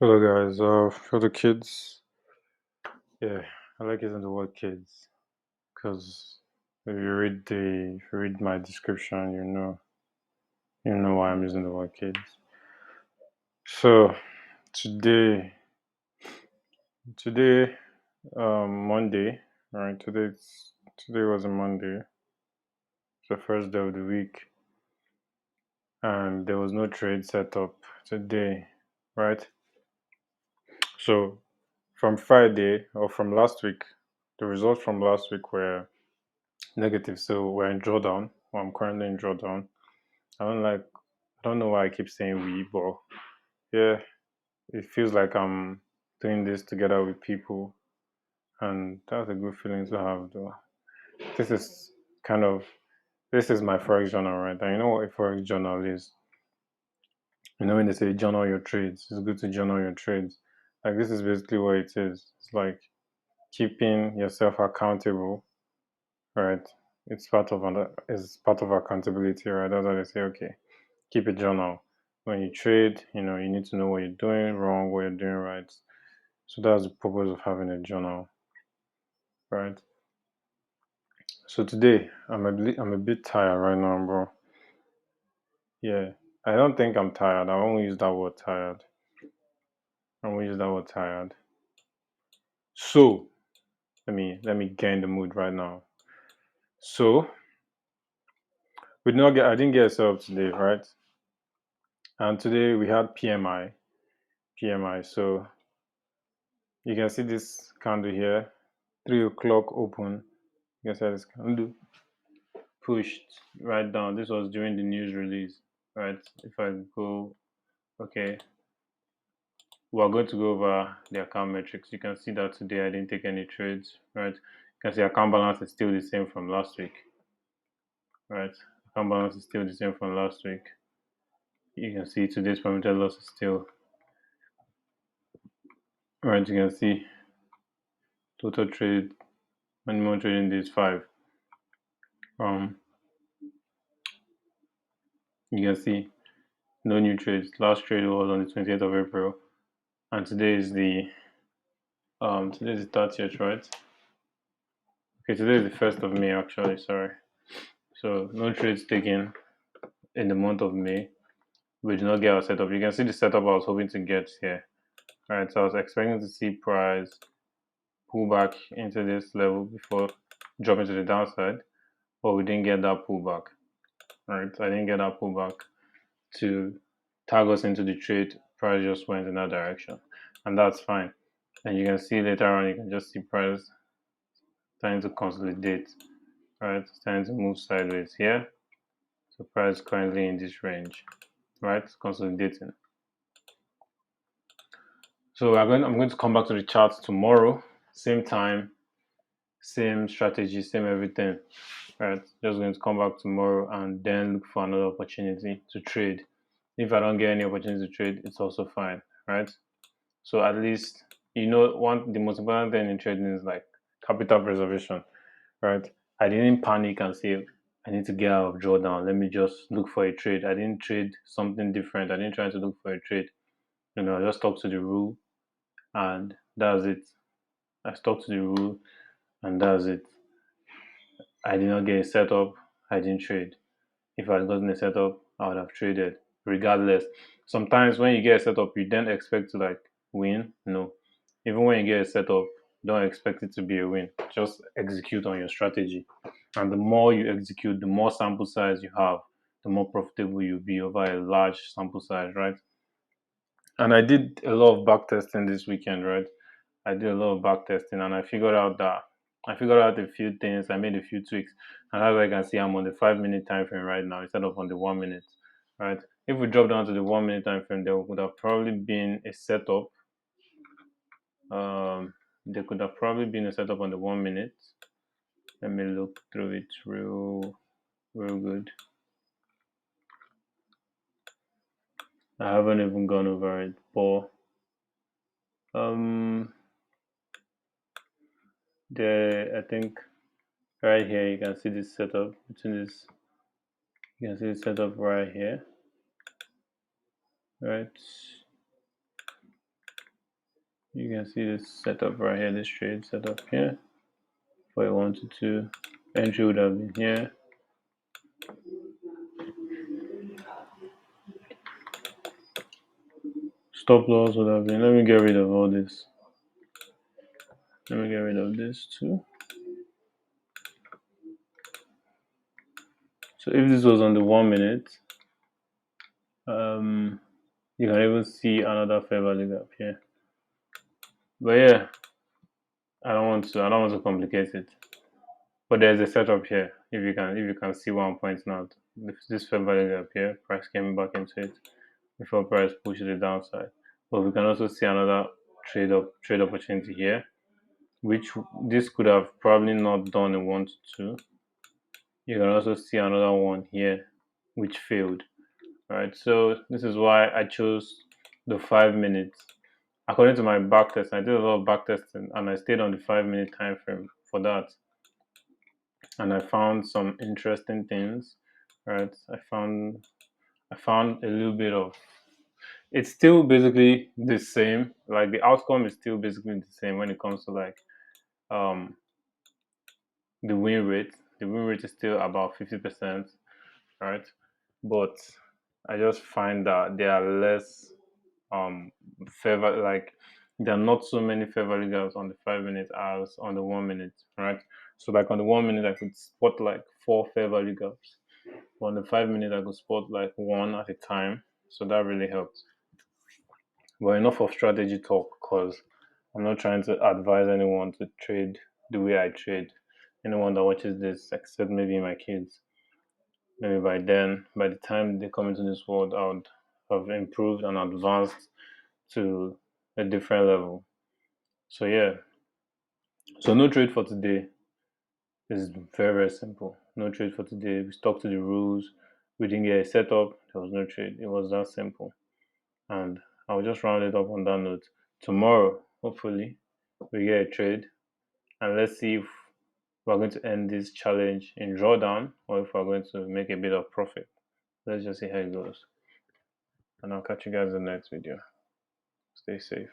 Hello guys, for the kids, yeah, I like using the word kids because if you read my description, you know why I'm using the word kids. So today, today, Monday, right? Today was a Monday, it's the first day of the week, and there was no trade set up today, right? So from Friday or from last week, the results from last week were negative. So we're in drawdown. Well, I'm currently in drawdown. I don't know why I keep saying we, but yeah, it feels like I'm doing this together with people, and that's a good feeling to have though. This is kind of this is my forex journal, right? And you know what a forex journal is? You know when they say journal your trades, it's good to journal your trades. Like this is basically what it is. It's like keeping yourself accountable, right? It's part of accountability, right? That's why they say, okay, keep a journal. When you trade, you need to know what you're doing wrong, what you're doing right. So that's the purpose of having a journal, right? So today, I'm a bit tired right now, bro. Yeah, I don't think I'm tired. I won't use that word tired. I won't use that word tired. So let me get in the mood right now. So I didn't get a set up today, right? And today we had PMI. So you can see this candle here, 3 o'clock open. You can see this candle pushed right down. This was during the news release, right? If I go, okay, we're going to go over the account metrics. You can see that today I didn't take any trades, right? You can see account balance is still the same from last week, right? Account balance is still the same from last week. You can see today's permitted loss is still, right? You can see total trade, minimum trading days 5. Um, you can see no new trades. Last trade was on the 28th of April, and today is the 30th, right? Okay, today is the 1st of May, actually. Sorry. So no trades taken in the month of May. We did not get our setup. You can see the setup I was hoping to get here. All right, so I was expecting to see price pull back into this level before dropping to the downside, but we didn't get that pullback. All right, I didn't get that pullback to tag us into the trade. Price just went in that direction, and that's fine. And you can see later on, you can just see price starting to consolidate. All right, starting to move sideways here. So price currently in this range, right? Consolidating. So I'm going to come back to the charts tomorrow, same time, same strategy, same everything. Right. Just going to come back tomorrow and then look for another opportunity to trade. If I don't get any opportunity to trade, it's also fine. Right. So at least one the most important thing in trading is like capital preservation. Right. I didn't panic and say I need to get out of drawdown. Let me just look for a trade. I didn't trade something different. I didn't try to look for a trade. I just stuck to the rule and that's it. I stuck to the rule and that's it. I did not get a setup. I didn't trade. If I had gotten a setup, I would have traded regardless. Sometimes when you get a setup, you then expect to like win. No. Even when you get a setup, don't expect it to be a win. Just execute on your strategy. And the more you execute, the more sample size you have, the more profitable you'll be over a large sample size, right? And I did a lot of back testing this weekend, right? I did a lot of back testing and I figured out a few things. I made a few tweaks, and as I can see, I'm on the 5 minute time frame right now instead of on the 1 minute. Right? If we drop down to the 1 minute time frame, there would have probably been a setup. There could have probably been a setup on the 1 minute. Let me look through it real good. I haven't even gone over it, but um, I think right here you can see this setup between this. You can see the setup right here, right? You can see this setup right here, this trade setup here. For a 1 to 2, entry would have been here. Stop loss would have been. Let me get rid of all this. Let me get rid of this too. So if this was on the 1 minute, you can even see another fair value gap here. But yeah, I don't want to complicate it. But there's a setup here. If you can see what I'm pointing out. This fair value gap here, price came back into it before price pushed the downside. But we can also see another trade opportunity here, which this could have probably not done in 1 to 2. You can also see another one here, which failed. Right. So this is why I chose the 5 minutes. According to my backtest, I did a lot of backtesting, and I stayed on the 5 minute time frame for that. And I found some interesting things. Right. I found a little bit of. It's still basically the same. Like the outcome is still basically the same when it comes to like um the win rate. The win rate is still about 50%, right? But I just find that there are less favor like there are not so many fair value gaps on the 5 minutes as on the 1 minute, right? So like on the 1 minute I could spot like four fair value gaps. On the 5 minute I could spot like one at a time. So that really helps. But enough of strategy talk because I'm not trying to advise anyone to trade the way I trade. Anyone that watches this, except maybe my kids, maybe by then, by the time they come into this world, I would have improved and advanced to a different level. So yeah, so no trade for today is very simple. No trade for today. We stuck to the rules. We didn't get a setup. There was no trade. It was that simple. And I'll just round it up on that note. Tomorrow, hopefully, we get a trade, and let's see if we're going to end this challenge in drawdown or if we're going to make a bit of profit. Let's just see how it goes. And I'll catch you guys in the next video. Stay safe.